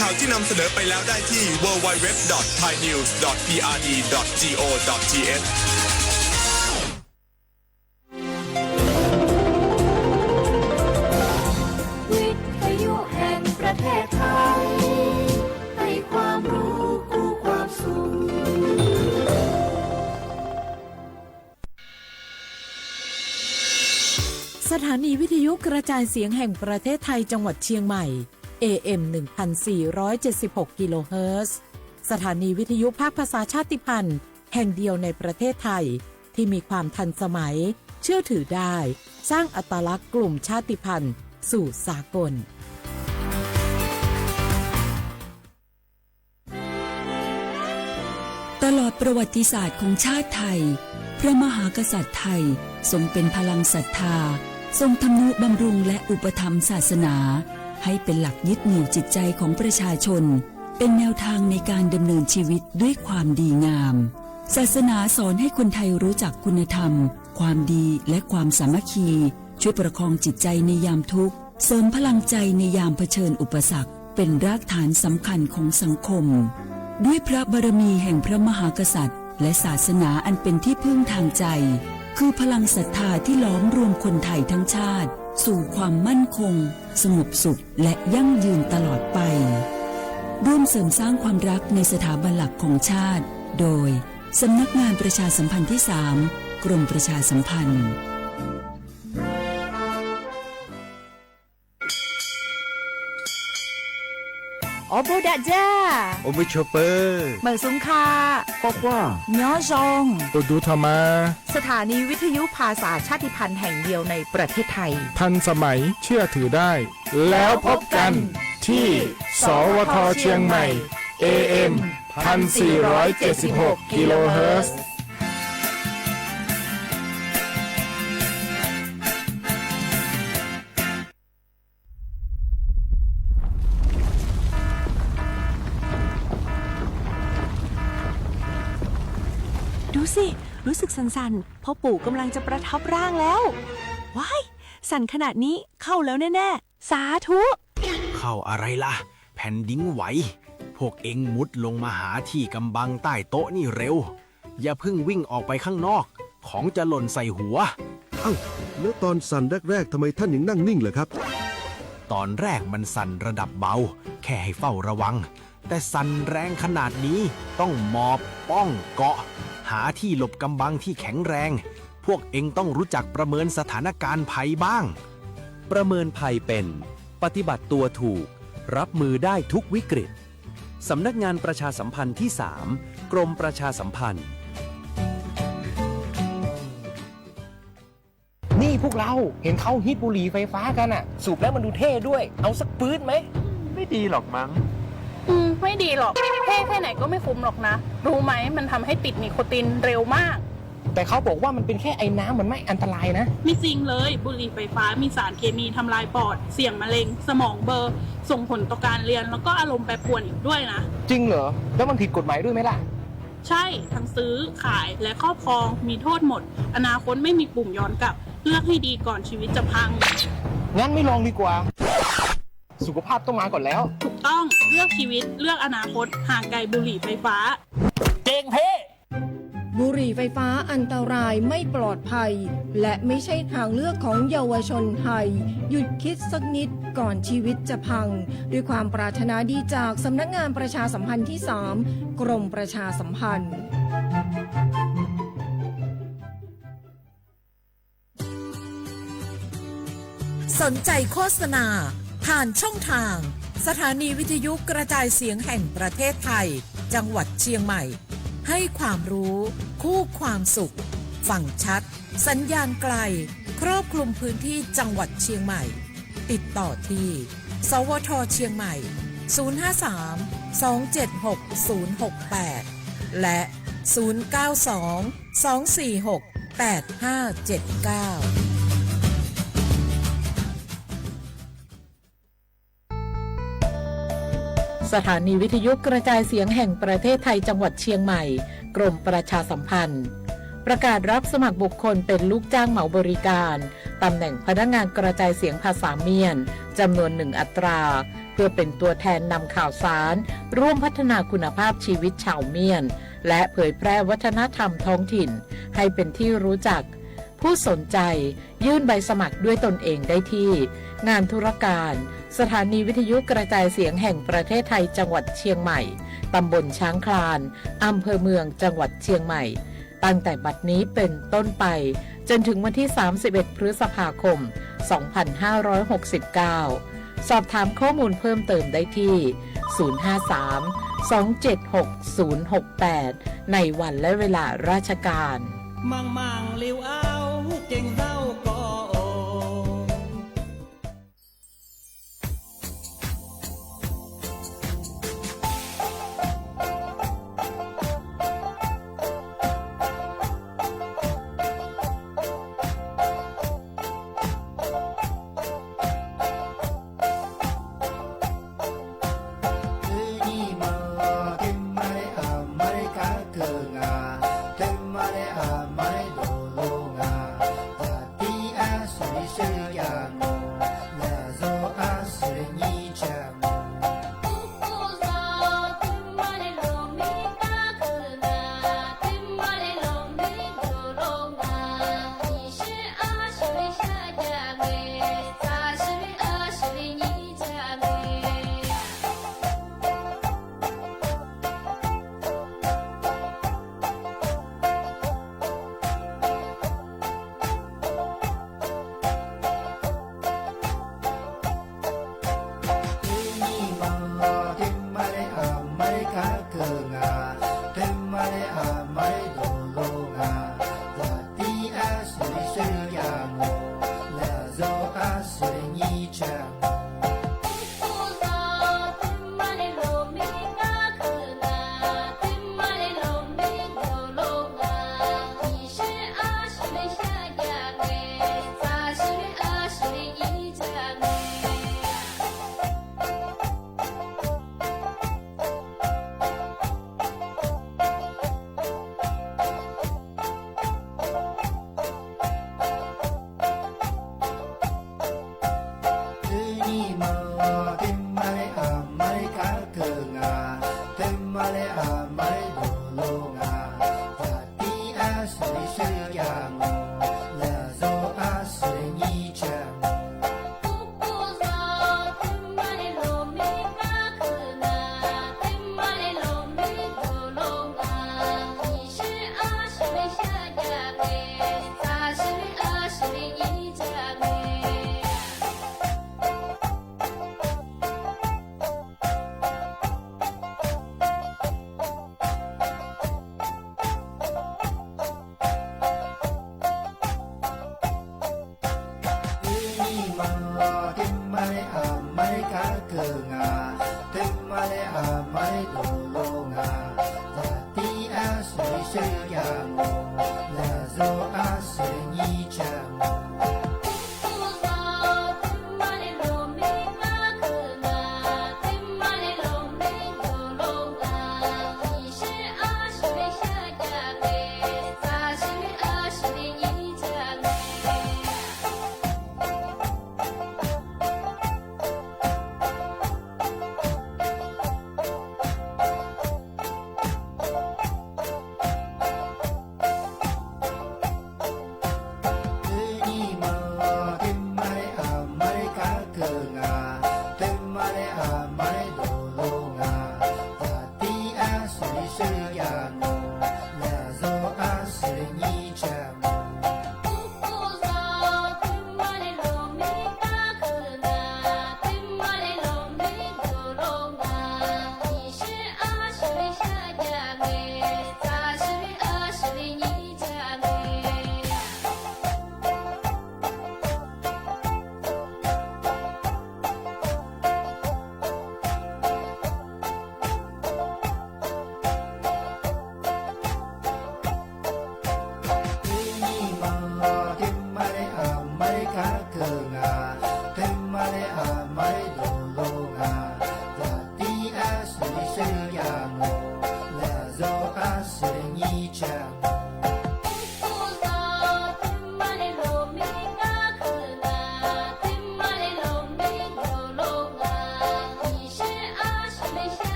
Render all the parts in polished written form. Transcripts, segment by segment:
ข่าวที่นำเสนอไปแล้วได้ที่ www.thainews.prd.go.thวิทยุแห่งประเทศไทยให้ความรู้คู่ความสุขสถานีวิทยุกระจายเสียงแห่งประเทศไทยจังหวัดเชียงใหม่ AM 1476 กิโลเฮิรตซ์สถานีวิทยุภาคภาษาชาติพันธุ์แห่งเดียวในประเทศไทยที่มีความทันสมัยเชื่อถือได้สร้างอัตลักษณ์กลุ่มชาติพันธุ์สู่สากลตลอดประวัติศาสตร์ของชาติไทยพระมหากษัตริย์ไทยทรงเป็นพลังศรัทธาทรงทำนุบำรุงและอุปถัมภ์ศาสนาให้เป็นหลักยึดเหนี่ยวจิตใจของประชาชนเป็นแนวทางในการดำเนินชีวิตด้วยความดีงามศาสนาสอนให้คนไทยรู้จักคุณธรรมความดีและความสามัคคีช่วยประคองจิตใจในยามทุกข์เสริมพลังใจในยามเผชิญอุปสรรคเป็นรากฐานสำคัญของสังคมด้วยพระบารมีแห่งพระมหากษัตริย์และศาสนาอันเป็นที่พึ่งทางใจคือพลังศรัทธาที่ล้อมรวมคนไทยทั้งชาติสู่ความมั่นคงสงบสุขและยั่งยืนตลอดไปร่วมเสริมสร้างความรักในสถาบันหลักของชาติโดยสำนักงานประชาสัมพันธ์ที่ 3 กรมประชาสัมพันธ์โอโบดะจ้าโอมิชเปอร์เหมือซุงคาก็ว่าย้อซงตูดูธรรมาสถานีวิทยุภาษาชาติพันธุ์แห่งเดียวในประเทศไทยทันสมัยเชื่อถือได้แล้วพบกันที่สวทเชียงใหม่ AM 1476 กิโลเฮิรตซ์ดูสิรู้สึกสั่นๆพ่อปู่กำลังจะประทับร่างแล้วว้ายสั่นขนาดนี้เข้าแล้วแน่ๆสาธุเข้าอะไรล่ะแผ่นดินไหวพวกเอ็งมุดลงมาหาที่กำบังใต้โต๊ะนี่เร็วอย่าเพิ่งวิ่งออกไปข้างนอกของจะหล่นใส่หัวเอ้าแล้วตอนสั่นแรกๆทำไมท่านยังนั่งนิ่งเหรอครับตอนแรกมันสั่นระดับเบาแค่ให้เฝ้าระวังแต่สั่นแรงขนาดนี้ต้องหมอบป้องเกาะหาที่หลบกำบังที่แข็งแรงพวกเอ็งต้องรู้จักประเมินสถานการณ์ภัยบ้างประเมินภัยเป็นปฏิบัติตัวถูกรับมือได้ทุกวิกฤตสำนักงานประชาสัมพันธ์ที่ 3 กรมประชาสัมพันธ์นี่พวกเราเห็นเขาฮิตบุหรี่ไฟฟ้ากันอ่ะสูบแล้วมันดูเท่ด้วยเอาสักปื๊ดไหมไม่ดีหรอกมั้งไม่ดีหรอกเท่แค่ไหนก็ไม่คุ้มหรอกนะรู้ไหมมันทำให้ติดนิโคตินเร็วมากแต่เขาบอกว่ามันเป็นแค่ไอ้น้ำมันไม่อันตรายนะไม่จริงเลยบุหรี่ไฟฟ้ามีสารเคมีทำลายปอดเสี่ยงมะเร็งสมองเบลอส่งผลต่อการเรียนแล้วก็อารมณ์แปรปรวนอีกด้วยนะจริงเหรอแล้วมันผิดกฎหมายด้วยไหมล่ะใช่ทั้งซื้อขายและครอบครองมีโทษหมดอนาคตไม่มีปุ่มย้อนกลับเลือกให้ดีก่อนชีวิตจะพังงั้นไม่ลองดีกว่าสุขภาพต้องมาก่อนแล้วถูกต้องเลือกชีวิตเลือกอนาคตห่างไกลบุหรี่ไฟฟ้าเจงเพ่บุหรี่ไฟฟ้าอันตรายไม่ปลอดภัยและไม่ใช่ทางเลือกของเยาวชนไทยหยุดคิดสักนิดก่อนชีวิตจะพังด้วยความปรารถนาดีจากสำนักงานประชาสัมพันธ์ที่ 3 กรมประชาสัมพันธ์สนใจโฆษณาผ่านช่องทางสถานีวิทยุกระจายเสียงแห่งประเทศไทยจังหวัดเชียงใหม่ให้ความรู้คู่ความสุขฟังชัดสัญญาณไกลครอบคลุมพื้นที่จังหวัดเชียงใหม่ติดต่อที่สวทเชียงใหม่053-276-068และ092-246-8579สถานีวิทยุกระจายเสียงแห่งประเทศไทยจังหวัดเชียงใหม่กรมประชาสัมพันธ์ประกาศรับสมัครบุคคลเป็นลูกจ้างเหมาบริการตำแหน่งพนักงานกระจายเสียงภาษาเมียนจำนวน1 อัตรา เพื่อเป็นตัวแทนนำข่าวสารร่วมพัฒนาคุณภาพชีวิตชาวเมียนและเผยแพร่วัฒนธรรมท้องถิ่นให้เป็นที่รู้จักผู้สนใจยื่นใบสมัครด้วยตนเองได้ที่งานธุรการสถานีวิทยุกระจายเสียงแห่งประเทศไทยจังหวัดเชียงใหม่ตำบลช้างคลานอำเภอเมืองจังหวัดเชียงใหม่ตั้งแต่บัดนี้เป็นต้นไปจนถึงวันที่31พฤษภาคม2569สอบถามข้อมูลเพิ่มเติมได้ที่053-276-068ในวันและเวลาราชการมั่งเลี้ยวเอาเก่งเศร้าก็โอ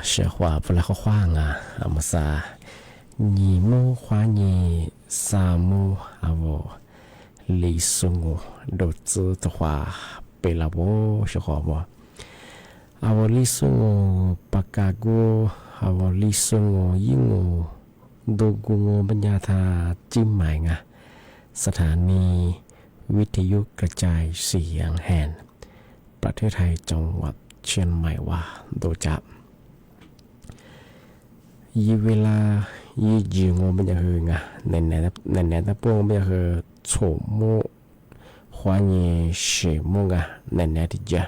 是话不来个话啊，阿姆萨，你们话你萨姆阿我李松我都知的话，被了我是好不？阿我李松我巴嘎过，阿我李松我英我都กู我ปัญญาธาจิ้มใหม่ไงสถานีวิทยุกระจายเสียงแห่งประเทศไทยจังหวัดเชียงใหม่ว่าโดจับยีเวลายีจีงมันจะคือไงในตะพวงมันจะคือโฉมโมควายเฉโมงอ่ะในที่จะ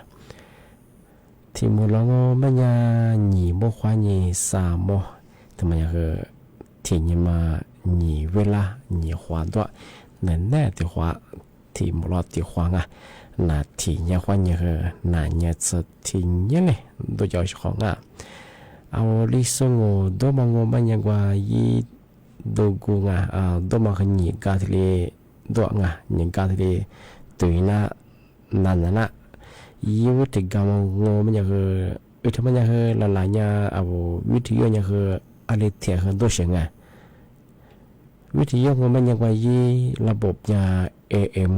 ที่มูลงมันจะหนีโมควายสามโมทำไมจะคือที่นี่มาหนีเวลาหนีควายตัวในที่ควายที่มูลที่ควายอ่ะนาที่เนี่ยควายคือนาเนี่ยจะที่เนี่ยเลยโดยเฉพาะอ่ะเอาลิสงโดมังโงมันยังว่ายี đồ gu đồ mà cái nhị cả thì le đồ nhị cả thì le tuổi na nàn na yêu thì gam ngô bây giờ ít thôi bây giờ là nhà viết thì yêu nhàอะไรเถียงตัวเสียงวิทยุมันยังไว้ระบบยา AM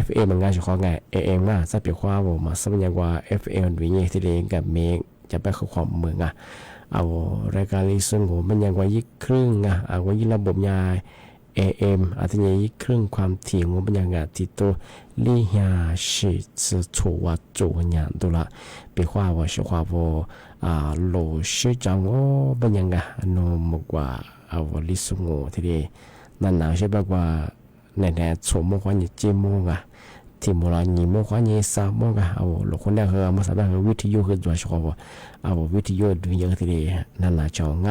FM มันเฉพาะAM สับเปลี่ยนความมาสับยังว่า FM วิ่งที่เรียนกับเมฆจะไปเข้าความเมืองเอารายการลิซึ่งมันยังไว้ครึ่งเอาไว้ระบบยา AM อาทิตย์นี้ครึ่งความถี่มันยังที่ตัวลี่ยาสิจะชัวจูเนี่ยตัวละเปลี่ยนความว่าเฉพาะโลชื่อจังเป็นยังไงโนมกว่าเอาลิสุงทีเดียนั่นหนาใช่ปะว่าแน่ๆชั่วโมงกว่ายี่สิบโมงที่โมราณยี่โมงกว่ายี่สิบโมงเอาลูกคนนี้เขามาสอนวิทยุคือตัวชอบเอาวิทยุดูเยอะทีเดียนั่นหนาจัง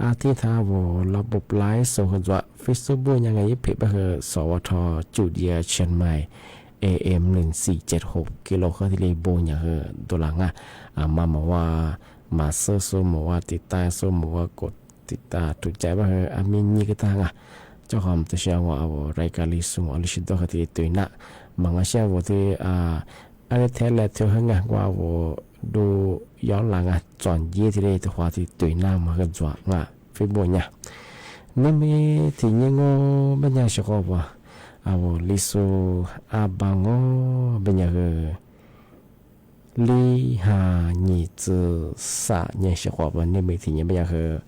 อาทิตย์ท้าวระบบไลฟ์สดคือตัวเฟซบุ๊กยังไงยิ่งเผยไปคือสวทจุดเดียเชียงใหม่ AM 1476กิโลเฮิรตซ์ที่โบอย่างคือตัวหลังมาว่ามาเซิร์ชมาว่าติดตามมาว่ากดติดตามถูกใจว่ามีนี่ก็ต่างเจ้าของตัวเชื่อว่าเอารายการลิสงอลิชิดก็ที่ตัวน่ะบางเชื่อว่าที่อะไรแท้แล้วเท่าไหร่ว่าดูย้อนหลังจอนยี่ที่ได้ตัวที่ตัวน่ะมาก็จวบฟิบเนี่ยนี่มีที่ยังก็ไม่ยังเชื่อว่าเอาลิสูบังเป็นยังไงli ha ni zi sa ni shi hua ba ni me ti ni ba ya he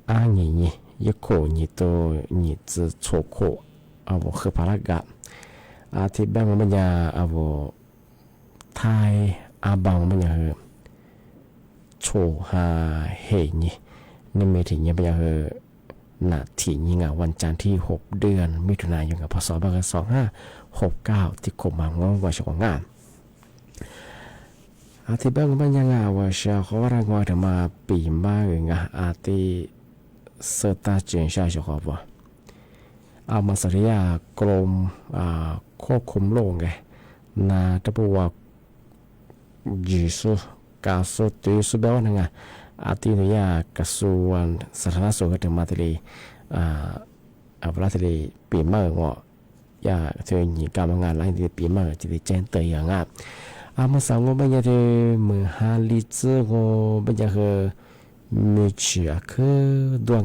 a ni ni ye ko ni to ni zi chuo ko a wo he pa la ga a ti ba ma ya a wo tai a bang ma ya he chuo ha he ni me ti ni ba ya heนาทีนี้วันจันทร์ที่6เดือนมิถุนายนพศ2569ที่คมางงว่าชงงานอาทิตย์บ้างมันยังว่าเช้าเขาว่างว่าถึงมาปีมาเองอาทิตย์เสตาเจียนชาชอบว่าเอามาสัญญากรมควบคุมโรคไงนาตะบัวจีสุกาสุตีสุเบลนั่งอาทิตย์นี้กระทรวงสาธารณสุขถึงมาที่เลยเอาเวลาที่เลยปีมาว่าอย่าเธอหนีการงานหลังที่ปีมาจะได้แจ้งเตือนอย่างมาสั่งว่าไม่ใช่ที่มือหาลิซก็ไม่ใช่คือมือถือคือดวง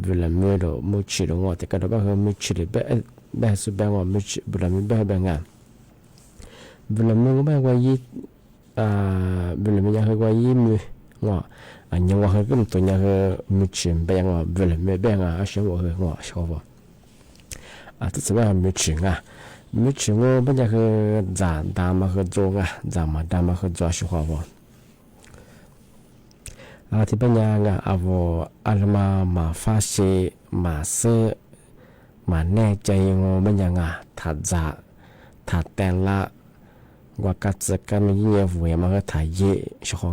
เวลามือเรามือถือเราแต่ก็เราก็คือมือถือแบบสุดแบบว่ามือถือเวลามือแบบเวลามือก็แบบว่ายี่เวลามือยังคือว่ายี่มือว่าอันยังว่าคือตัวยังคือมือถือแบบว่าเวลามือแบบอาชีพว่าคือว่าชอบว่าที่สุดว่ามือถือมือถือว่าไม่ใช่คือจ่าดามาคือโจงจ่ามาดามาคือโจชิวว่าที่เป็นยังเอาอัลมาฟาเชมาเซมาแน่ใจว่าเป็นยังถ้าจ่าถ้าแต่งละว่ากัดจะกันมีเงี้ยหัวมันก็ถ่ายเยอะชิว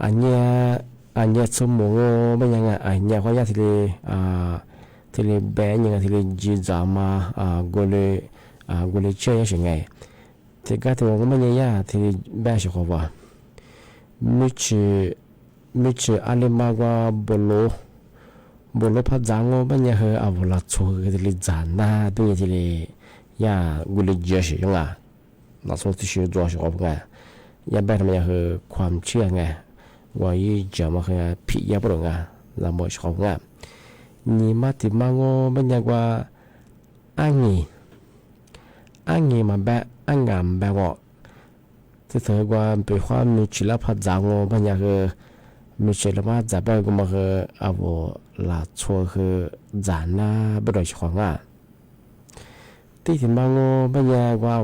อันเนี้ยสมองเป็นยังอันเนี้ยเขาอยากที่เลยแบงยังที่เลยจีจามากูเลยเชื่อยังไงที่ก็ที่ว่าก็ไม่ยังที่เลยแบงสิเขาว่ามิชื่ออะไรมากว่าบโลพัดจังว่าเป็นยังเหรอเอาละชัวที่เลยจานน่าตัวที่เลยยากูเลยเชื่อสิยังละชัวที่ชื่อตัวสิเขาไงยาแบบมันยังเหรอความเชื่อไงว่ายี่จะมาคือผิดยาปรุงละหมดสิเขาไงนี่มาที่มังเป็นยังว่าอันนี้มาแบบอันงามแบบว่าที่เธอว่าเป็นความมีชีวิตพัฒนาเป็นยังคือมีชีวิตพัฒนาแบบก็มาคือเอาละชัวคือจานน่าไม่ได้ช่องที่มังเป็นยังว่า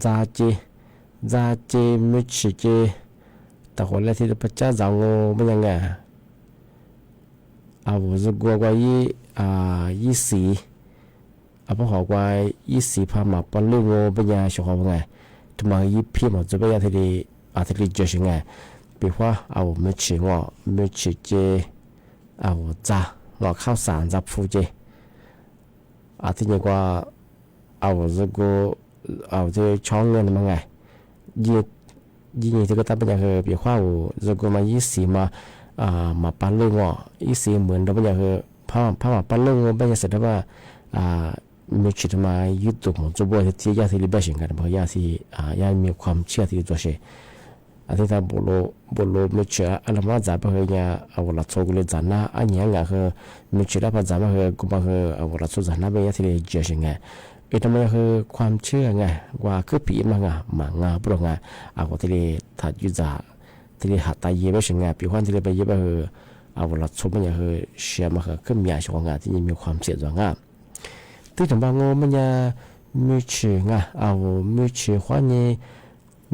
จ่าเจมีชีวิตแต่คนแรกที่จะพัฒนาเป็นยังไงเอาจะกลัวว่ายี่สีพอหอกว่ายี่สีพามาปนเรื่องเป็นยังชอบไงทำไมยี่พี่มันจะไปยังที่ดีเจอยังไงปีว่าเอาไม่ฉีเจเอาจ่าเราข้าวสารจับฟูเจที่นี่ว่าเอาจะกูเอาที่ช่องเงินมันไง ยี่นี่ก็ตั้งเป็นอย่างเปียข้าวจะก็มายี่สีมาปั้นลูกอ่ะยี่สีเหมือนเราเป็นอย่างพามาปั้นลูกเป็นอย่างเสร็จแล้วว่ามีชิดมายุติของจุบวัวที่ยาที่ริบเชิงกันเพราะยาที่ยามีความเชื่อที่ตัวเชอาทิตย์ที่บุโลมีเชื่ออันนั้นว่าจะเป็นอย่างเอาละโชกุลจานะอันนี้อย่างมีเชื่อแล้วพอจะมากุมภาเอาละโชจานะเป็นยาที่ริบเชิงไงทำไมความเชื่อไงว่าคือผีมังมังปรงเอาที่ถัดยุจาที่หัดตายเยี่ยมเชิงไงปีวันที่ไปเยี่ยมเอาละโชเป็นอย่างเชื่อมาคือมีอาชีพงานที่มีความเสี่ยงงที่ถึงบางมันจะมีชื่อเอามีชื่อว่านี่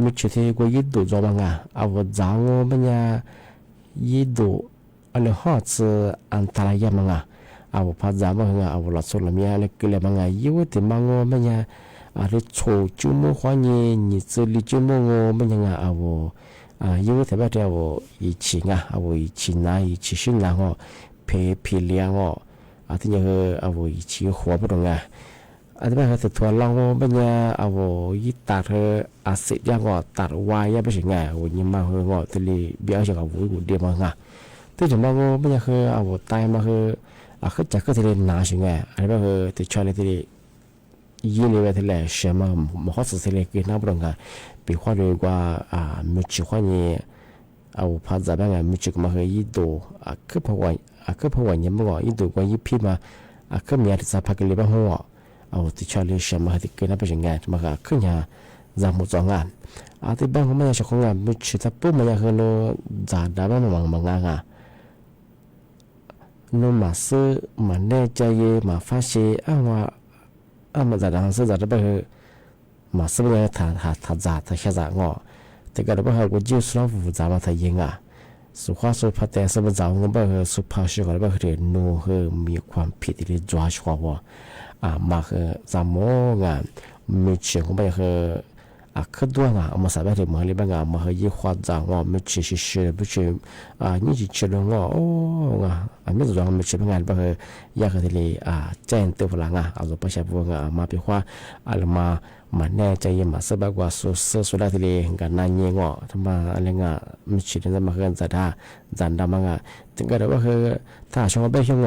มีชื่อที่กูยิดูจอมเอาจางมันจะยิดูอะไรฮอตอันตรายมังเอาพาจามังเอาละส่วนละมีอะไรก็เลยมังยิ่งที่บางมันจะอะไรโชว์จุ่มว่านี่จะลิจุ่มมันจะเอายิ่งที่แบบเดียวอีชิเอาอีชินาอีชิชินาเพลียงอาทิตย์นี้เอาไว้ชี้หัวปตรงอาทิตย์นี้เขาถั่วลองเป็นยังเอาไว้ยึดตัดอาศัยยังก็ตัดวายยังไม่ใช่ไงเอายิ่งมาก็ที่นี่เบี้ยจากเอาไว้กูเดียวมาที่จะมาก็เป็นยังเอาไว้ตายมาเขาจะก็ที่นี่น่าใช่ไงอันนี้ที่ชอบที่นี่ยี่นี่ที่นี่เชื่อมาข้อสุดที่นี่กินน้ำปตรงปีขวาเลยกว่ามีชื่อว่านี่เอาพาจะเป็นไงมีชื่อมายึดตัวคือเพราะว่าก็เพราะว่าเนี่ยเมื่อก่อนยิ่งตัวกว่ายิ่งพี่มาก็มีอะไรสักพักเลยบ้างหัวเอาที่ชอบเลี้ยงเชื่อมาที่เกิดนั้นเป็นยังไงมาก็ขึ้นยาจามุจงานที่บ้านของมันจะของงานมีชิดปุ๊บมันจะคือโน้จ่าดาบ้านมังงาโน้มาซื้อมาเนจเยมาฟ้าเชว่ามาจ่าดาซื้อจ่าได้ไปคือมาซื้อไปถ้าจ่าถ้าแค่จ่างอแต่ก็ได้ไปคือกูจิ้มสลับจ่ามาถ้ายิงสุขภาพสุขภาพแต่สมบูรณ์ก็แบบสุขภาพชีวิตก็แบบคือโน้มีความผิดที่จ้าชัวร์มาคือจำโมงมีเชื่อก็แบบคือคือตัวมาสบายที่มาเลยบางมาคือยี่ห้อจางมีเชื่อไม่เชื่อนี่จะเชื่อลงโอ้ไม่รู้ว่ามีเชื่อบางแบบคืออยากที่เลยแจ้งตัวพลังเอาตัวประชาชนมาเป็นว่ามาแน่ใจมาสบายกว่าสุดที่เลยกันนั่นเองทำมาอะไรมีเชื่อที่จะมาคือจันดามังถึงก็ได้ว่าคือถ้าช่วงแบบช่วง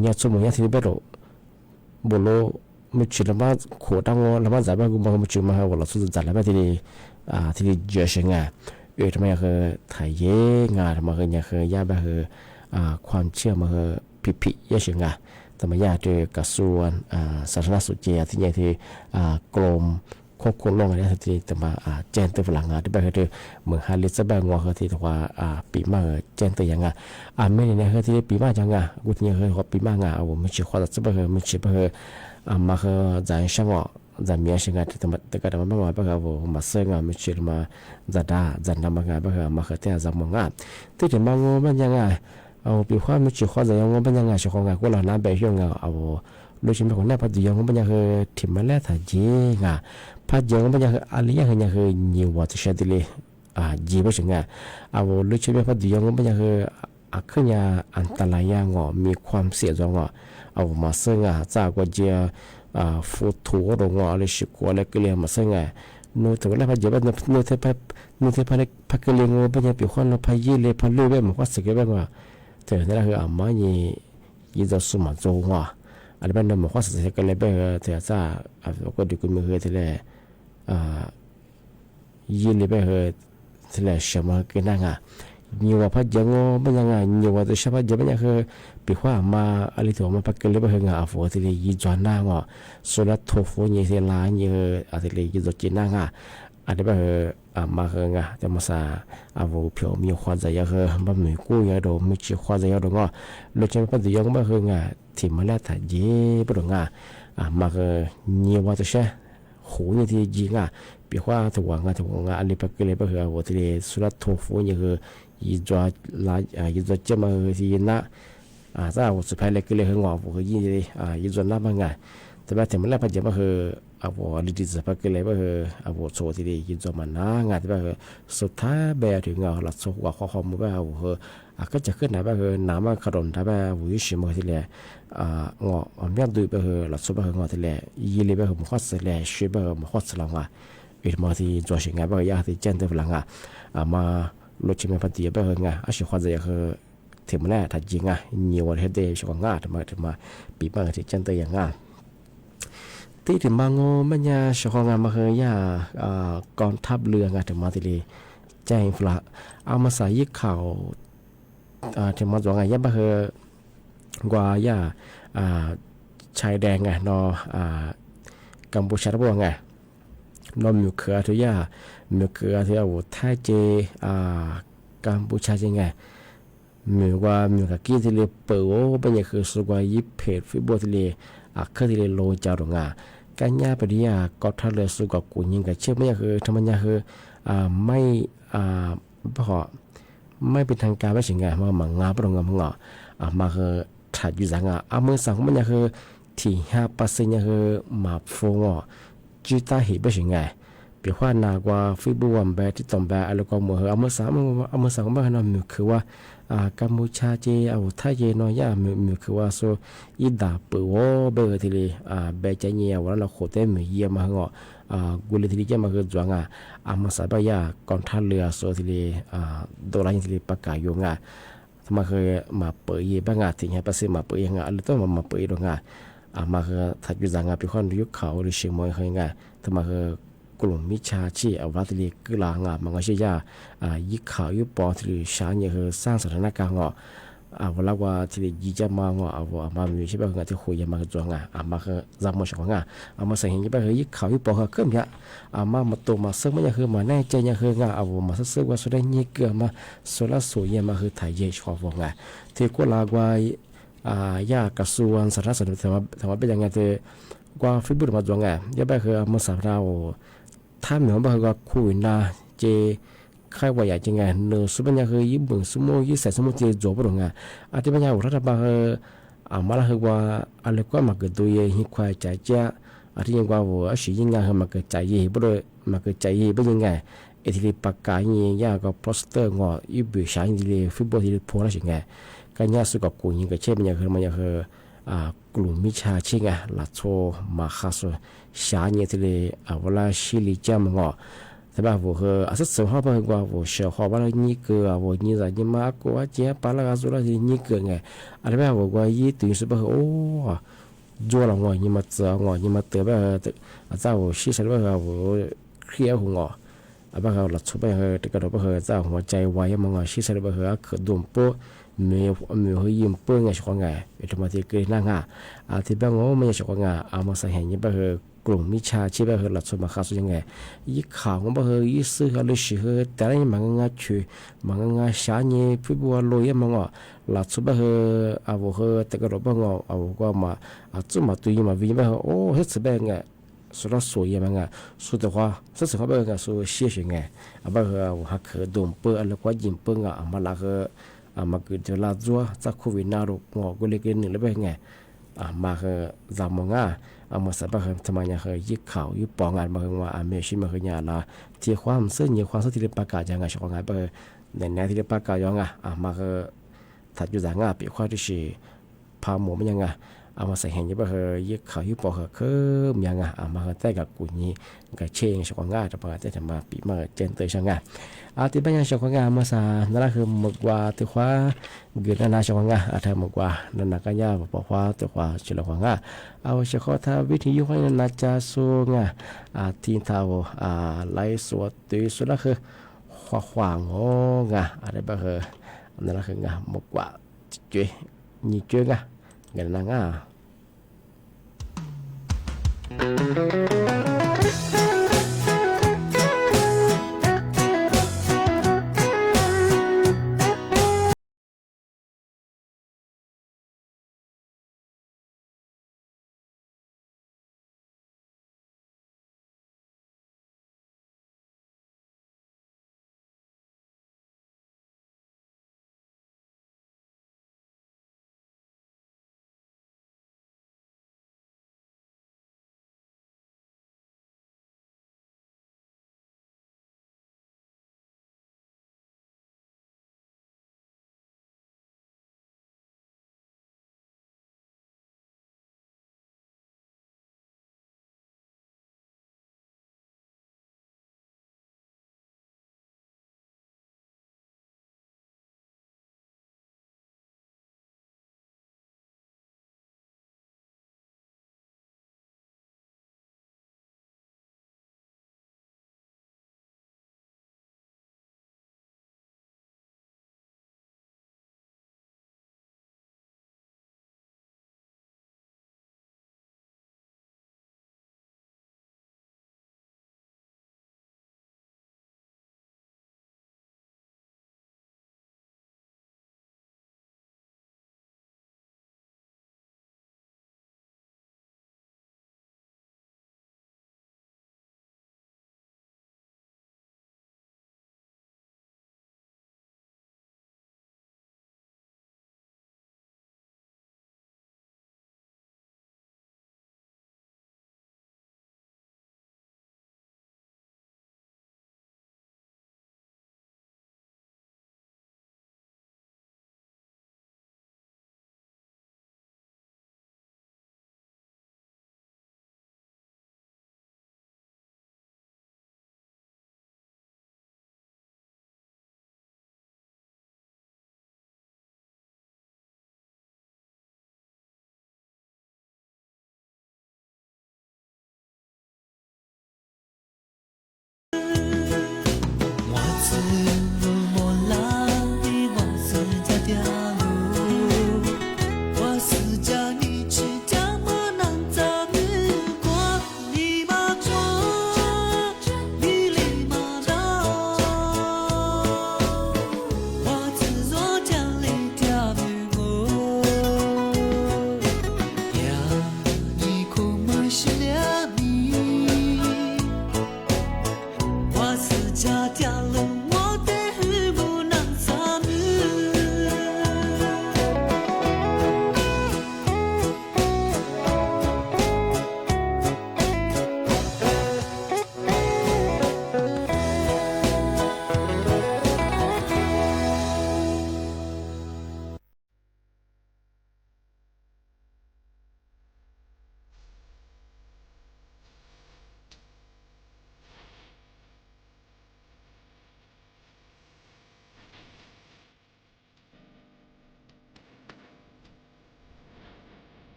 เนี่ยสมมติที่แบบบุโลมีชื่อละมาขวดตั้งละมาจับมากุมภามีชื่อมาให้ว่าเราสุดจัดละมาที่เจอเชิงทำไมคือถ่ายเย่ทำไมคือเนี่ยคือยาแบบคือความเชื่อมาคือพิเยเชิงทำไมยาเจอกระทรวงสาธารณสุขที่เนี่ยที่กรมควบคุมโรคอะไรที่จะมาแจ้งตัวฝรั่งที่แบบคือเหมือนฮาริสแบบงัวคือที่ถือว่าปีมาแจ้งตัวยังไม่เนี่ยคือที่ปีมาจังกูที่เนี่ยคือปีมาเอาไม่เชื่อความจะแบบคือไม่เชื่อแบบมาคือจะช่างจะมีสิ่งที่ทำแต่ก็ทำมาแบบคือมาเสื่อมไม่เชื่อมาจะนำมาแบบคือมาคือที่จะมองที่ถึงบางมันยังเอาปีความไม่เชื่อความจะยังมันยังช่วงกูเราหน้าแบบช่วงเอาโดยเฉพาะคนในปัจจุบันมันยังคือถิ่นมาแล้วถ้าจีปัจจุบันมันยังคืออะไรยังคือนิวที่เชื่อที่เลยจีบใช่ไหมเอาโดยเฉพาะปัจจุบันมันยังคือขึ้นยาอันตรายมีความเสี่ยงเอามาเสื่อมจากว่าจะฟูทูโรงอะไรสิกว่าอะไรก็เลยมาเสื่อมนู่นถึงแล้วปัจจุบันนู่นที่พักเลี้ยงเป็นยังปีคนเราพายีเลยพาลูกแบบมันก็สึกแบบว่าเธอเนี่ยคืออามายี่จะสมัครโจว่าอันนี้เป็นมันก็สึกกันเลยแบบเธอจะก็ดูคุณมือที่เลยยี่เลยแบบที่เลยเชื่อมากันนั่งnhiềuว่าพัดยังเป็นยังไงnhiềuว่าตัวชาวบ้านจะเป็นยังคือปีว่ามาอะไรตัวมาพักกันเลยไปหาฝนที่เลยยีจวนนั่งสุดท้ายทุกฝนยี่สิบล้านยี่อะไรเลยยีจวนจีนั่งอันนี้แบบมาคือจะมาซาฝนเพียวมีความใจยังคือมันมีกู้ยังโดมีชีความใจยังโดโดยเฉพาะตัวยังมาคือที่มาแล้วถ้ายีปตรงมาคือnhiềuว่าตัวเช่หูนี่ที่ยีปีว่าถูกว่าอันนี้พักกันเลยไปหาฝนที่เลยสุดท้ายทุกฝนยี่คือยี่จวนยี่จวนเจ้ามาที่น่ะถ้าสุดท้ายเลยก็เลยหงอกคือยี่จวนน่ะบางไงแต่แบบที่มันแล้วปัจจุบันคือลิจิสภาพก็เลยว่าโชว์ที่ยี่จวนมันน่ะไงแต่แบบสุดท้ายแบบถึงหลักโชว์ว่าข้อมูลแบบก็จะขึ้นนะแบบน้ำมันขดมถ้าแบบวิชิมที่เลยงอไม่ดูแบบหลักโชว์แบบงอที่เลยยี่เลยแบบมันข้อเสียเลยช่วยแบบมันข้อสลัง อีกมาที่จอชิงไงบ่อยาที่เจนเตอร์พลังมาลดชิมพันตีบ่อยไงอาชีพความจะคือถึงมันแน่ถ้าจริงnhiềuวันเฮ็ดได้ช่วงงาถึงมาปีมาที่เจนเตอร์อย่างงาที่ถึงมาโง่มันยาช่วงงามาคือยากองทัพเรือถึงมาที่เลยแจ้งฟลาเอามาใส่ยี่ข่าวถึงมาจวงไงยะบ่คือกว่ายาชายแดงไงนอกัมพูชาบ่ไงนอมีเขือทุยามีเขือที่เอาไทยเจกัมพูชาจริงไงมีว่ามีกับกี้ที่เลยเปิดโอ้เป็นอย่างคือสุกว่ายิบเพจฟิบที่เลยเคยที่เลยโลจารงการย่าไปดีก็ท่าเรือสุกกูยิงกับเชื่อไม่คือทำไมคือไม่พอไม่เป็นทางการไม่ใช่ไงมาหมังงาปรงงามังมาคือถัดอยู่สังเมื่อสังมันคือที่5%คือมาฟงจุดตาหิไม่ใช่ไงเปียว่านากว่าฟิบวันแบบที่ต่อแบบแล้วก็เมื่อเมื่อสังมันมีคือว่ากัมพูชาเจเอาไทยเจน้อยมีคือว่าโซอีดาเปิวเบอร์ที่เลยแบบใจเงียวันเราโคตรมีเยี่ยมมากกูเลยที่เลยจะมาคือจวงมาสบายก่อนท่าเรือโซที่เลยโดราที่เลยประกาศอยู่ทำไมเคยมาเปิดยี่บ้างถึงให้ประสิทธิ์มาเปิดยังหรือต้องมาเปิดตรงมาคือถัดอยู่จังเป็นคนยุคเขาหรือเชียงใหม่เคยทำไมคือกลุ่มมิชฌาชีพเอาวัตถุดิบกลางมันก็ใช่ยิ่งข่าวยิ่งปอที่ชาเนี่ยคือสร้างสถานการณ์เวลาว่าที่ยิ่งจะมามามีใช่ไหมคือที่คุยมาคือจวงมาคือจำมาช่วงมาใส่เห็นยี่ไปคือยิ่งข่าวยิ่งปอคือเกิดเนี่ยมาตัวมาซึ่งมันคือมาแน่ใจเนี่ยคือมาซึ่งว่าสุดท้ายยิ่งเกิดมาสุดละสวยมาคือถ่ายเยอะชอบวงที่กูลากว่ายากระทรวงสาธารณสุขถามว่าเป็นยังไงที่กว่าฟิบุตรมาจวงยี่ไปคือมาสาวเราถ้าเหมือนว่าคุยนาเจใครว่าอยากจะไงเนื้อสุบัญญาคือญี่ปุ่นสมุยี่ใส่สมุเจจบลงอาทิตย์ปัญญารัฐบาลมาละคือว่าอะไรก็มาเกิดตัวเองหิควายใจเจ้าอาทิตย์ยังว่าว่าสิ่งยังไงคือมาเกิดใจเย่บ่ได้มาเกิดใจเย่เป็นยังไงเอทีปากกาเนี่ยยาก็โปสเตอร์งออีบิชายที่เลยฟุตบอลที่พอแล้วสิ่งไงการยาสุกับกูยิงกับเช่นมันยังคือกลุ่มมิชาชิงหลัดโซมาคาโซชาเนี่ยที่เลยเวลาชิลิจามงอแต่ว่า我和是生活不过我小伙伴你个我你在你妈过节把那个做了你个哎，那边我过一对是不哦，做了我你妈做我你妈得吧在我西山吧我เคลียร์หัวบ้าเขาหลัดชุบไปเหอะแต่ก็เราไปเหอะเจ้าหัวใจไว้ยังมองชี้ใส่ไปเหอะคือดุมโป้มีเฮยิ้มเปื้อนไงชกงาไอ้ธรรมะที่เกิดนั่งที่บ้านเราไม่ชกงามาใส่เห็นยังไปเหอะกลุ่มมิชาชีพไปเหอะหลัดชุบมาข้าสุดยังไงยี่ข่าวไปเหอะยี่ซื้อเหอะเลยสิเหอะแต่ละยังมังงาช่วยมังงาชาเนี่ยพี่บัวลอยมังหลัดชุบไปเหอะเหอะแต่ก็เราไปก็มาจุ่มมาตุยมาวิ่งไปเหอะโอ้เฮ็ดสบายไง说到所以嘛说的话这时候不个说谢谢哎不个我还可动不了关键不嘛那个嘛个就拉做在库维那路我过来给你了不哎嘛个咱们มาสับทำไมเนี่ยเคยยึดข่าวยึดปองงานมาคือว่าเมชิมาคือเนี่ยละที่ความเสื่อมความสุขที่ได้ประกาศยังไงชอบงานไปในแนวที่ได้ประกาศยังไงมาคือถัดอยู่จากงานปีความที่ชีพาหมูมันยังไงมาใส่เห็นยังไปคือยึดข่าวยึดปองคือยังไงมาคือแต่กับกุนี้กับเชงชอบงานจะมาแต่จะมาปีมาเจนเตยช่างงานที่บ้านยังชอบงานมาซานั่นคือหมกว่าตัวว่าเกิดนาชอบงานถ้าหมกว่านั่นนักยาบอกว่าตัวว่าเชื่อว่างานเอาเฉพาะถ้าวิธียุให้นาจาสูงที่เท่าไล่สวดตีสุดละคือขวางอะไรบ้างคือนั่นคืองหมกว่าจุ้ยนี่จุ้ยเงินนาง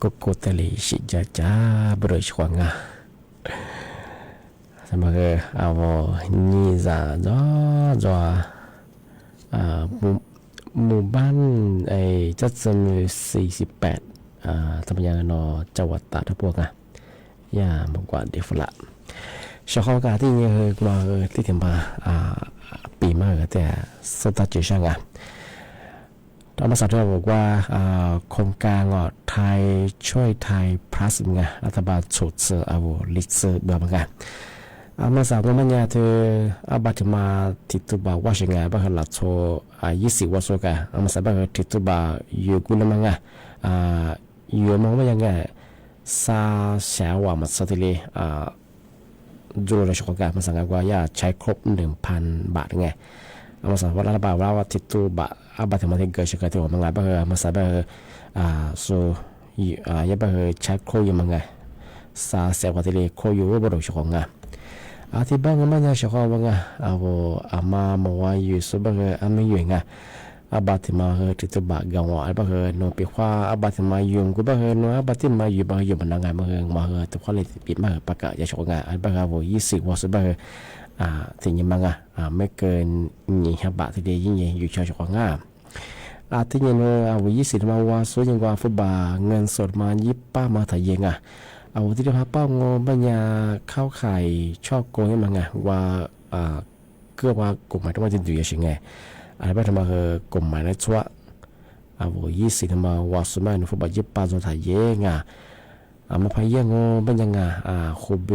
koko tali si jaja bershwanga sama ke awo ni za zoหมู่บ้านไอ้จัดสม48ทำยังนอจังหวัดตราดพวกอ่ะย่ามากกว่าเดฟละชาวกาที่เนี่ยมาที่ถึงมาปีมากแต่สตาร์ทช่างอ่ะตอนมาสัตว์บอกว่าโครงการไทยช่วยไทยพลัสไงรัฐบาลฉุดเสือเอาลิเซอร์แบบไงมาสาวมันเนี่ยเธอบัตรมาติดตัวบ่าวว่าสิ่งไงบ้างหลักโซ่20 วันโซ่กันมาสาวบ้างติดตัวบ่าวอยู่กุนมังไงอยู่มองว่ายังไงซาเสียว่ามาสัตว์เลยจูโรชกกันมาสั่งว่าอย่าใช้ครบ 1,000 บาทไงมาสาวว่ารัฐบาลว่าติดตัวบ่าวบัตรมาที่เกิดสิ่งที่ว่ามังไงบ้างมาสาวบ้างโซ่อย่าบ้างใช้ครบอยู่มังไงซาเสียว่าที่เลยครบอยู่ว่าบริสุทธิ์ไงที่บ้านก็ไม่ใช่ชาวบ้านอามาโมวาอยู่สุบะเฮอาไม่อยู่ไงบัติมาเฮติดบักกังวะบักเฮโนปิขวาบัติมาอยู่กูบักเฮโนบัติมาอยู่บักอยู่บนนางไงบักเฮมาเฮตัวคนเลยปิดมาเฮปากกะจะชกไงบักเฮโว20 วันสุบะเฮที่ยังมังไม่เกิน20 บาทที่เดียยิ่งอยู่ชาวงาที่ยังโว20มาว่าส่วนยังว่าฟุบาเงินสดมา20 มาถ่ายยังเอาที่เราเป้างอปัญญาเข้าข่ายชอบโกงยังไงว่าเกือบว่ากฎหมายต้องมาจะดูยังไงอะไรบ้างทำไมกฎหมายในชัวเอา20ทำไมว่าสมัยนู้นฟุตบอล20จะถ่ายยังมาพายงอปัญญาขบ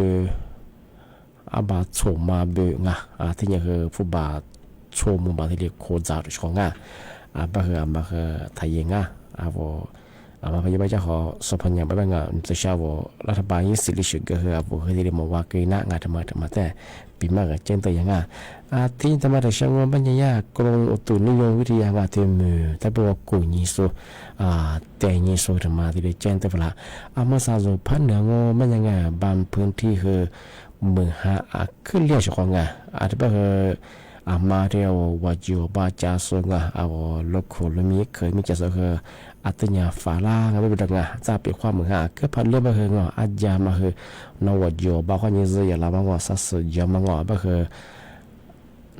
บาโฉมมาเบงที่ยังฟุตบอลโฉมมุมบาที่เรียกโคจาร์ของบ้างมาถ่ายยังมาพยายามจะขอสอบพันอย่างแบบนั้นจะชาวรัฐบาลยิ่งสิริชุกก็คือเขาที่เรียกว่าเกณฑ์งานทำมาแต่ปีมากเจนตัวอย่างที่ทำมาแต่ช่างว่าปัญญากรมอุตุนิยมวิทยางานเต็มมือแต่บอกกูยิ่งสูแต่ยิ่งสูทำมาที่เรียกเจนตัวละมาสาวพันเหนืองปัญญาบางพื้นที่คือเมืองหาขึ้นเรียกช่องที่บอกมาเรียวว่าอยู่บ้านจ่าส่งลูกคนละมีเคยมีจ่าส่งอัตยาฝาล่างไม่เป็นไงจะเป็นความเหมือนก็พันเรื่องมาคืออาจจะมาคือนวัดอยู่บ้านคนนี้จะอย่างเราบางว่าสัตว์จะมาบ้างคือ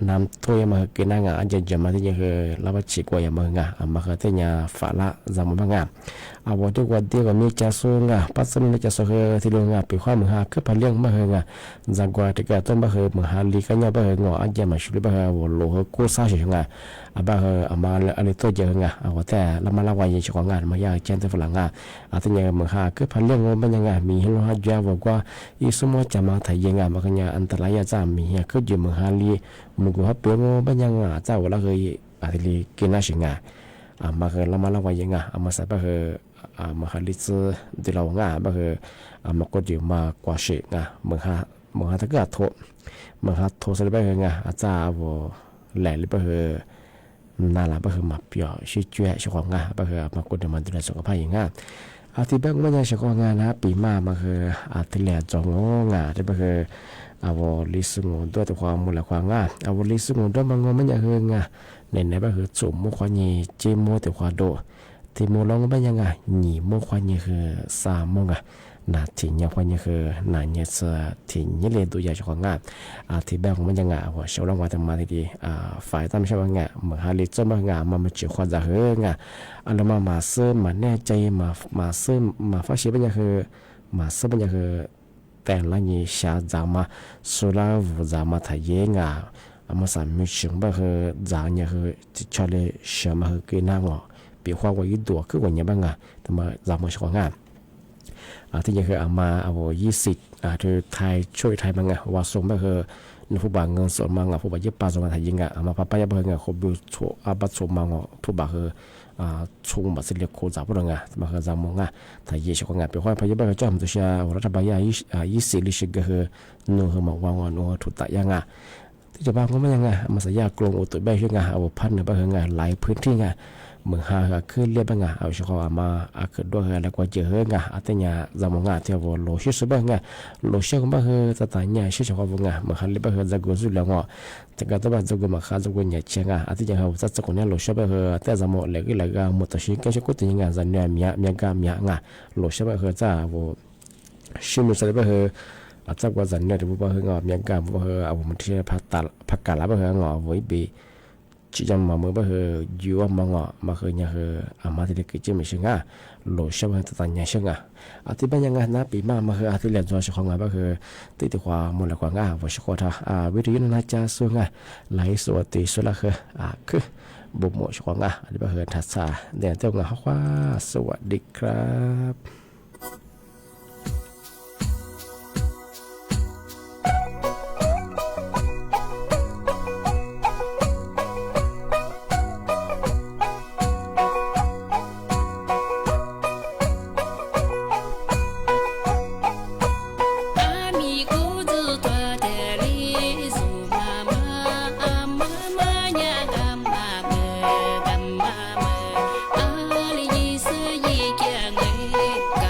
น้ำถ้วยมากินนั่งอาจจะมาที่นี่คือเราไปฉีกว่าอย่างมึงมาคือที่เนี่ยฝาละจำมันบ้างวันที่วันเดียวมีจ่าส่งปัสสาวะจ่าส่งที่เรื่องเป็นความเหมือนก็พันเรื่องมาคือจังหวะที่เกิดต้นมาคือเหมือนลีกันเนี่ยบ้างคืออาจจะมาช่วยบ้างคือโลหะกู้ซาเฉยๆบ้างคือมาอะไรตัวเยอะว่าแต่เรามาละวันยังของงานมาอยากเช่นที่ฝรั่งที่เนี่ยเหมือนก็พันเรื่องมันยังมีให้เราหาบอกว่าอีสมอจะมาถ่ายยังมากันเนี่ยอันตรายจะมีก็อยู่เหมือนลีมุกว่าเปลี่ยนมันยังเจ้าเราเคยอะไรกินน่าชิงมาคือเรามาละวันยังมาใส่บ้างคือมาหาลิซที่เราบ้างคือมาก็อยู่มากว่าเชงเหมือนถ้าเกิดโทมาหาโทสเลยบ้างคืออาจารย์ว่าแหล่เลยบ้างคือน่ารักบ้างคือมาเปียวชื่อเจ้าช่วยบ้างคือมาก็เดินมาดูแลสุขภาพอย่างที่บ้างไม่ใช่ช่วยนะปีมาคือที่แหล่จงที่บ้างคือลิสงด้วยตัวความมูลความลิสงด้วยบางงไม่อยากคือในบ้างคือจุ่มมุขวานีเจโมตัวความโดที่โมลองบ้างยังหนีมุขวานีคือ3 โมงนาทีเนี่ยควานีคือนาเนี่ยที่นี่เลยตัวใหญ่ช่วยที่บ้างมันยังว่าเชื่อลองว่าทำมาดีฝ่ายตั้มใช่ไหมเหมือนฮาริจมันมันจีความจะเฮือะไรมาซื้อมาแน่ใจมาซื้อมาฟ้าชีบ้างยังคือมาซื้อบ้างยังคือแต่ละนี่ชาจามาสุราวุจามาถ่ายยังมาสามีชิงบ้างคือจางเนี่ยคือชาเลเชื่อมาคือกินนั่งปีความว่ายิ่งตัวคือวันนี้บ้างแต่มาจามาช่วยที่ยังคือมา20ที่ไทยช่วยไทยบ้างว่าส่งบ้างคือผู้บางเงินสดบ้างผู้บาง20 บาทส่งมาถ่ายยังมาป้ายบ้างเขาบิวบัตรส่งบ้างผู้บางคือช่วงบัตรเสียโคจ่าพวกนั้นมาคือจำมองถ่ายเยอะช่วยเป็นความพยายามจะทำตัวเชื่อรัฐบาล20ลิชิกคือนู่นคือมาวางนู่นถูกตัดยังที่จะบ้างก็ไม่ยังมาสัญญากลงอุตุใบช่วยพันบ้างหลายพื้นที่ เมืองฮาคือเรียบงาเอาเฉพาะมาคือด้วยแล้วก็เจองาอัตยาจำงาเที่ยวโลชิสบงาโลชิก็มาคือตาเนี่ยชิเฉพาะงาเมืองฮาลิบคือจะกุศลงาแต่ก็ต้องจะกุมาขาจะกุเนี่ยเชงาอัตยาเขาจะกุเนี่ยโลชิบคือแต่จำเล็กเล็กมุตชิก็จะกุติงาจะเนี่ยมีกางาโลชิบคือจะโวชิมุสลิบคืออาจจะว่าจะเนี่ยที่บุบคืองามีกางบุบคือเอามันที่พักกาลบุบคืองาไว้บีchỉ trong mà mới bao giờ dưa mà ngọ mà khơi nhà khơi mà thì cái chuyện mình sinh à lộ sâu hơn tại nhà sinh à thì bây giờ ngài na bị mà khơi thì liền do sự không ngài bao giờ tự tự khoa một là khoa ngà và sự khoa thà ví dụ như cha xuân ngài lấy số tỷ số là khơi cứ bộ một sự khoa ngà thì bao giờ thật xa để cho ngài khoaสวัสดีครับก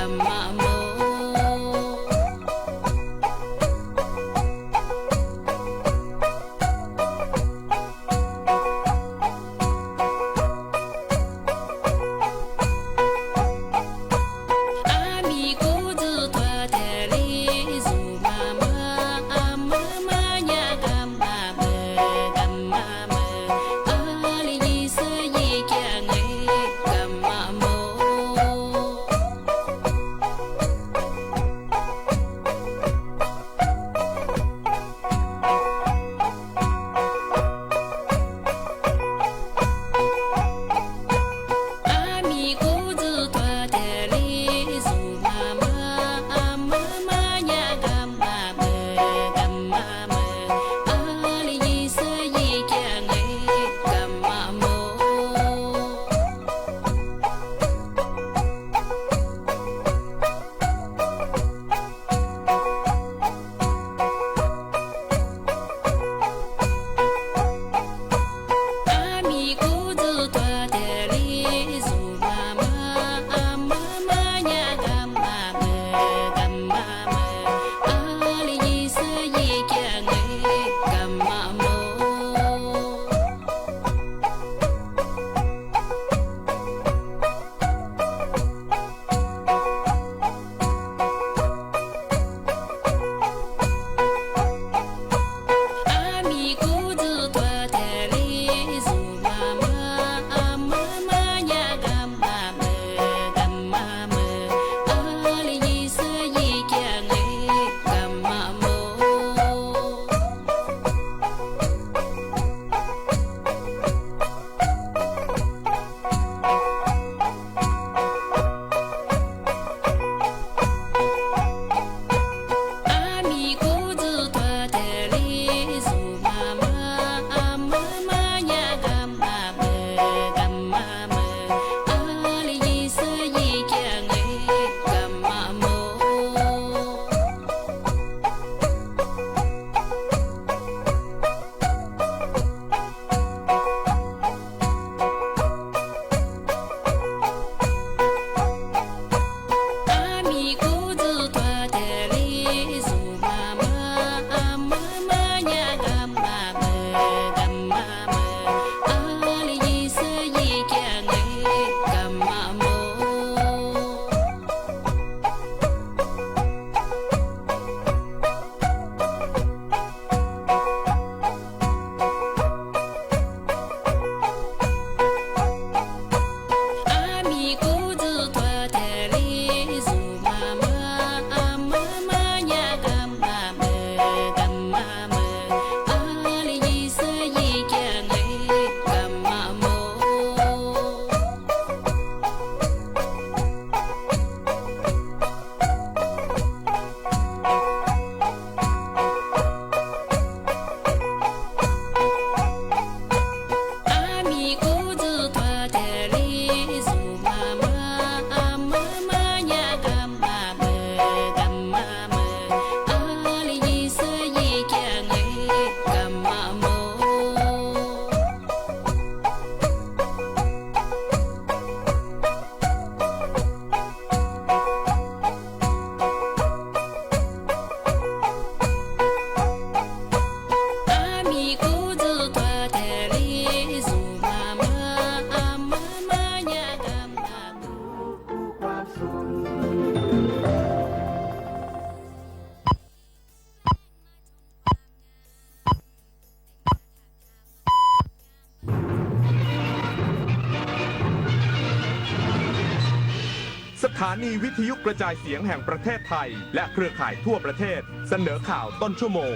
ถานีวิทยุกระจายเสียงแห่งประเทศไทยและเครือข่ายทั่วประเทศเสนอข่าวต้นชั่วโมง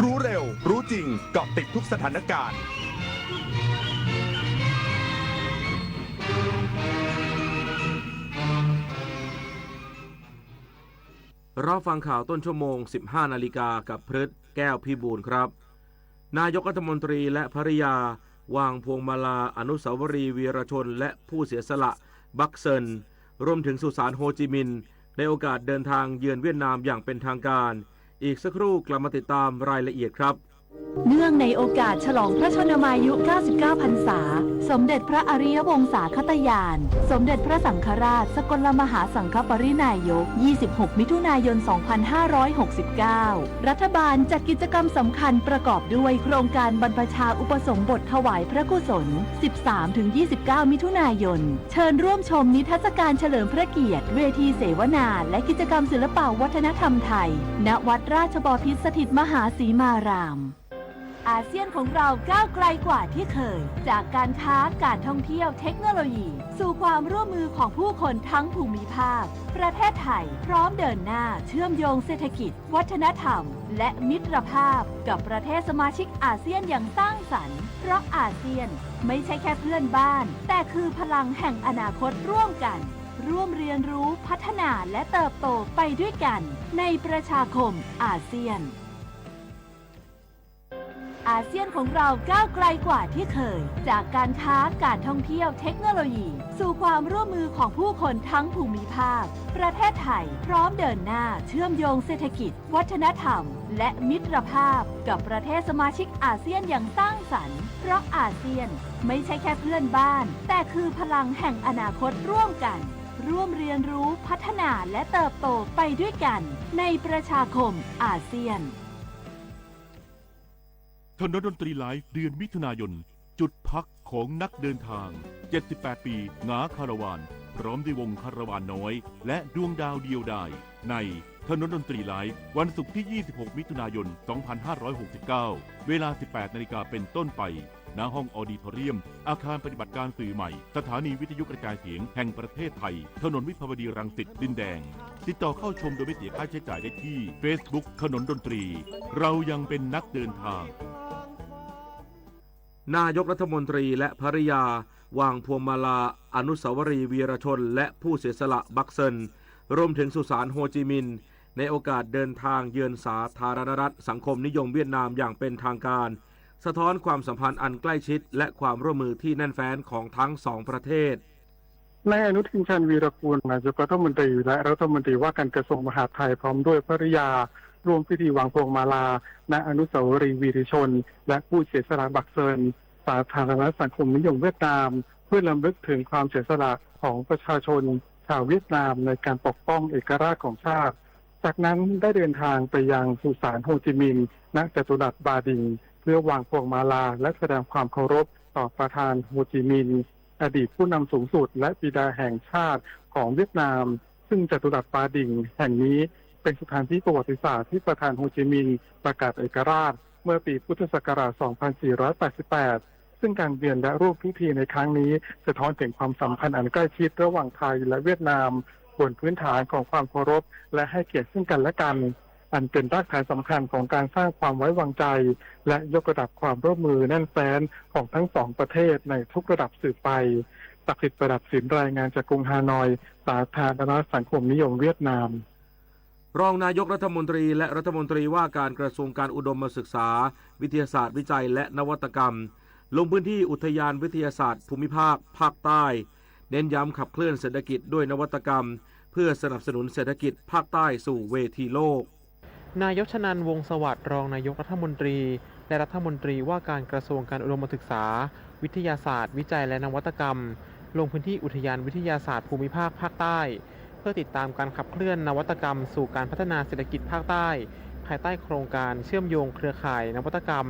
รู้เร็วรู้จริงเกาะติดทุกสถานการณ์รับฟังข่าวต้นชั่วโมง 15 นาฬิกากับพฤทธิ์แก้วพิบูลครับนายกรัฐมนตรีและภริยาวางพวงมาลาอนุสาวรีย์วีรชนและผู้เสียสละบักเซินรวมถึงสุสานโฮจิมินห์ในโอกาสเดินทางเยือนเวียดนามอย่างเป็นทางการอีกสักครู่กลับมาติดตามรายละเอียดครับ เนื่องในโอกาสฉลองพระชนมายุ 99 พรรษา สมเด็จพระอริยวงศาคตญาณ สมเด็จพระสังฆราชสกลมหาสังฆปรินายก 26 มิถุนายน 2569 รัฐบาลจัดกิจกรรมสำคัญประกอบด้วยโครงการบรรพชาอุปสมบทถวายพระกุศล 13-29 มิถุนายน เชิญร่วมชมนิทรรศการเฉลิมพระเกียรติเวทีเสวนาและกิจกรรมศิลปวัฒนธรรมไทย ณ วัดราชบพิตรสถิตมหาสีมารามอาเซียนของเราก้าวไกลกว่าที่เคยจากการค้าการท่องเที่ยวเทคโนโลยีสู่ความร่วมมือของผู้คนทั้งภูมิภาคประเทศไทยพร้อมเดินหน้าเชื่อมโยงเศรษฐกิจวัฒนธรรมและมิตรภาพกับประเทศสมาชิกอาเซียนอย่างสร้างสรรค์เพราะอาเซียนไม่ใช่แค่เพื่อนบ้านแต่คือพลังแห่งอนาคตร่วมกันร่วมเรียนรู้พัฒนาและเติบโตไปด้วยกันในประชาคมอาเซียนอาเซียนของเราก้าวไกลกว่าที่เคยจากการค้าการท่องเที่ยวเทคโนโลยีสู่ความร่วมมือของผู้คนทั้งภูมิภาคประเทศไทยพร้อมเดินหน้าเชื่อมโยงเศรษฐกิจวัฒนธรรมและมิตรภาพกับประเทศสมาชิกอาเซียนอย่างสร้างสรรค์เพราะอาเซียนไม่ใช่แค่เพื่อนบ้านแต่คือพลังแห่งอนาคตร่วมกันร่วมเรียนรู้พัฒนาและเติบโตไปด้วยกันในประชาคมอาเซียนถนนดนตรีไลฟ์เดือนมิถุนายนจุดพักของนักเดินทาง78ปีหงาคาราวานพร้อมด้วยวงคาราวานน้อยและดวงดาวเดียวดายในถนนดนตรีไลฟ์วันศุกร์ที่ 26 มิถุนายน 2569 เวลา 18 นาฬิกาเป็นต้นไปณห้องออดิทอเรียมอาคารปฏิบัติการสื่อใหม่สถานีวิทยุกระจายเสียงแห่งประเทศไทยถนนวิภาวดีรังสิตดินแดงติดต่อเข้าชมโดยไม่เสียค่าใช้จ่ายได้ที่ Facebook ถนนดนตรีเรายังเป็นนักเดินทางนายกรัฐมนตรีและภริยาวางพวงมาลาอนุสาวรีย์วีรชนและผู้เสียสละบักเซินรวมถึงสุสานโฮจิมินห์ในโอกาสเดินทางเยือนสาธารณรัฐสังคมนิยมเวียดนามอย่างเป็นทางการสะท้อนความสัมพันธ์อันใกล้ชิดและความร่วมมือที่แน่นแฟ้นของทั้งสองประเทศนายอนุทินชาญวีรกูลนายกรัฐมนตรีและรัฐมนตรีว่าการกระทรวงมหาดไทยพร้อมด้วยภริยาร่วมพิธีวางพวงมาลาณอนุสาวรีย์วีรชนและผู้เสียสละบักเซินสาธารณรัฐสังคมนิยมเวียดนามเพื่อรำลึกถึงความเสียสละของประชาชนชาวเวียดนามในการปกป้องเอกราชของชาติจากนั้นได้เดินทางไปยังสุสานโฮจิมินห์ณจตุรัสบาดิงเพื่อวางพวงมาลาและแสดงความเคารพต่อประธานโฮจิมินห์อดีตผู้นำสูงสุดและบิดาแห่งชาติของเวียดนามซึ่งจตุรัสบาดิงแห่งนี้เป็นสถานที่ประวัติศาสตร์ที่ประธานโฮจิมินห์ประกาศเอกราชเมื่อปีพุทธศักราช 2488 ซึ่งการเวียนและร่วมพิธีในครั้งนี้สะท้อนถึงความสัมพันธ์อันใกล้ชิดระหว่างไทยและเวียดนามบนพื้นฐานของความเคารพและให้เกียรติซึ่งกันและกันอันเป็นรากฐานสำคัญของการสร้างความไว้วางใจและยกระดับความร่วมมือแน่นแฟ้นของทั้งสองประเทศในทุกระดับสืบไปศักดิ์สิทธิ์ประดับศิลป์รายงานจากกรุงฮานอยสาธารณรัฐสังคมนิยมเวียดนามรองนายกรัฐมนตรีและรัฐมนตรีว่าการกระทรวงการอุดมศึกษาวิทยาศาสตร์วิจัยและนวัตกรรมลงพื้นที่อุทยานวิทยาศาสตร์ภูมิภาคภาคใต้เน้นย้ำขับเคลื่อนเศรษฐกิจด้วยนวัตกรรมเพื่อสนับสนุนเศรษฐกิจภาคใต้สู่เวทีโลกนายกชนันท์ วงศ์สวัสดิ์รองนายกรัฐมนตรีและรัฐมนตรีว่าการกระทรวงการอุดมศึกษาวิทยาศาสตร์วิจัยและนวัตกรรมลงพื้นที่อุทยานวิทยาศาสตร์ภูมิภาคภาคใต้เพื่อติดตามการขับเคลื่อนนวัตกรรมสู่การพัฒนาเศรษฐกิจภาคใต้ภายใต้โครงการเชื่อมโยงเครือข่ายนวัตกรรม